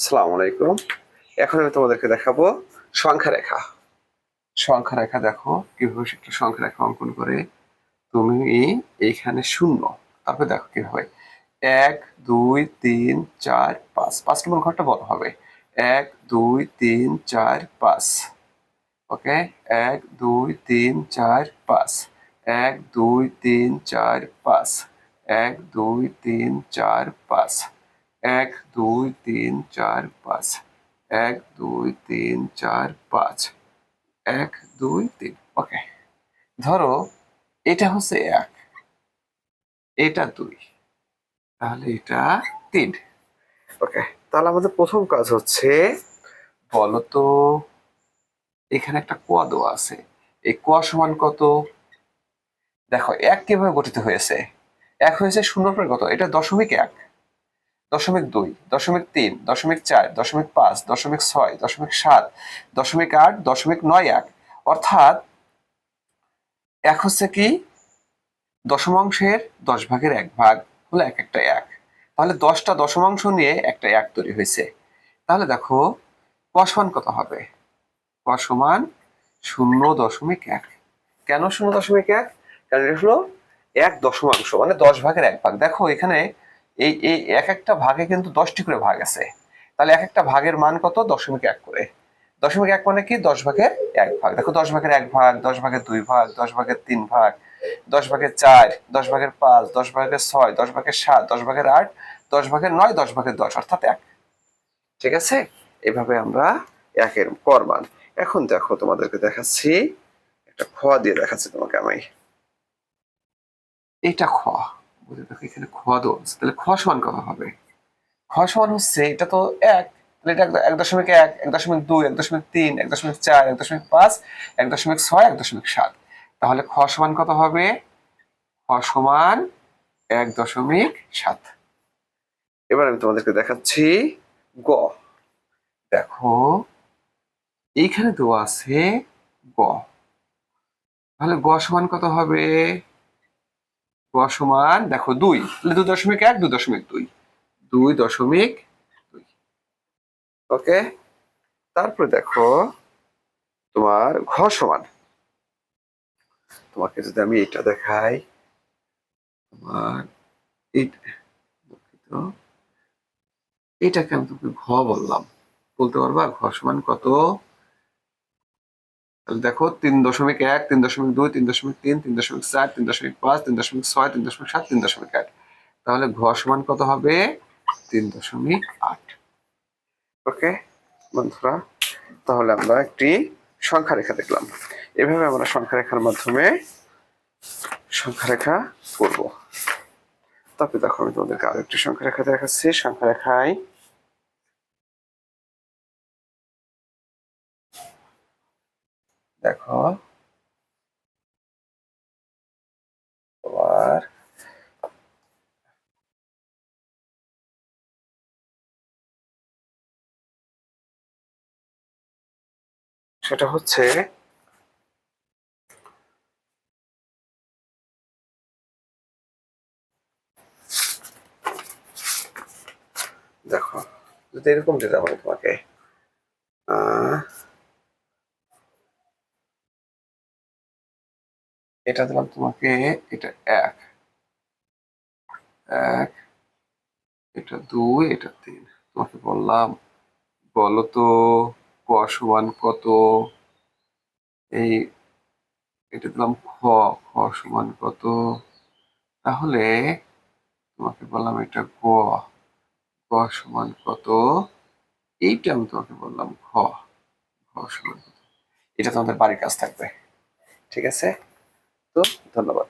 আসসালামু আলাইকুম। এখন আমি তোমাদেরকে দেখাবো সংখ্যা রেখা। সংখ্যা রেখা দেখো কিভাবে একটা সংখ্যা রেখা অঙ্কন করে। তুমি এইখানে শূন্য, তারপরে দেখো কিভাবে 1 2 3 4 5, 5 নম্বর ঘরটা বড় হবে। 1 2 3 4 5। ওকে, 1 2 3 4 5, 1 2 3 4 5, 1 2 3 4 5, 1 2 3 4 5, 1 2 3 4 5, 1 2 3। ওকে, ধরো এটা হচ্ছে 1, এটা 2, তাহলে এটা 3। ওকে, তাহলে আমাদের প্রথম কাজ হচ্ছে, বলতো এখানে একটা ক দেওয়া আছে, এই ক সমান কত? দেখো 1 কিভাবে গঠিত হয়েছে? 1 হয়েছে শূন্যর পরে কত? এটা 0.1, 0.2, 0.3, 0.4, 0.5, 0.6, 0.7, 0.8, 0.91। অর্থাৎ 1 হচ্ছে কি দশমাংশের 10 ভাগের 1 ভাগ হলো এক একটা 1। তাহলে 10টা দশমাংশ নিয়ে একটা 1 তৈরি হয়েছে। তাহলে দেখো ক সমান কত হবে? ক সমান 0.1। কেন 0.1? কারণ এটা হলো 1 দশমাংশ, মানে 10 ভাগের 1 ভাগ। দেখো এখানে এই এই এক একটা ভাগে কিন্তু 10টি করে ভাগ আছে। তাহলে এক একটা ভাগের মান কত? 0.1 করে। 0.1 মানে কি 10 ভাগের 1 ভাগ। দেখো 10 ভাগের 1 ভাগ, 10 ভাগের 2 ভাগ, 10 ভাগের 3 ভাগ, 10 ভাগের 4, 10 ভাগের 5, 10 ভাগের 6, 10 ভাগের 7, 10 ভাগের 8, 10 ভাগের 9, 10 ভাগের 10, অর্থাৎ 1। ঠিক আছে, এভাবে আমরা একের পর মান। এখন দেখো তোমাদেরকে দেখাচ্ছি, একটা খ দিয়ে দেখাচ্ছি তোমাকে আমি। এটা খ, বুঝে দেখো এখানে খ দেওয়া আছে, তাহলে খ সমান কত হবে? খ সমান হচ্ছে, এটা তো 1, তাহলে এটা 1.1, 1.2, 1.3, 1.4, 1.5, 1.6, 1.7। তাহলে খ সমান কত হবে? খ সমান 1.7। এবার আমি তোমাদেরকে দেখাচ্ছি গ। দেখো এইখানে দেওয়া আছে গ, তাহলে গ সমান কত হবে? গ সমান দেখো 2, তাহলে 2.1, 2.2, 2.2। ওকে, তারপরে দেখো তোমার ঘ সমান, তোমাকে যদি আমি এটা দেখাই, তোমার এটাকে আমি তোমাকে ঘ বললাম, বলতে পারবা ঘ সমান কত? তাহলে দেখো 3.1, 3.2, 3.3, 3.4, 3.5, 3.6, 3.7, 3.8। তাহলে ঘ সমান কত হবে? 3.8। ওকে বন্ধুরা, তাহলে আমরা একটি সংখ্যা রেখা দেখলাম। এভাবে আমরা সংখ্যা রেখার মাধ্যমে সংখ্যা রেখা করব। তারপরে দেখো আমি তোমাদেরকে আরো একটি সংখ্যা রেখা দেখাচ্ছি। সংখ্যা রেখায় দেখো তোমার সেটা হচ্ছে, দেখো যদি এরকম দিতাম আমি তোমাকে, এটা দিলাম তোমাকে, এটা 1, 1, এটা 2, এটা 3। তোমাকে বললাম বলো তো ক সমান কত? এই এটা দিলাম খ, খ সমান কত? তাহলে তোমাকে বললাম এটা গ, গ সমান কত? এইটা আমি তোমাকে বললাম খ, খ সমান কত? এটা তোমাদের বাড়ির কাজ থাকবে। ঠিক আছে, তো ধন্যবাদ।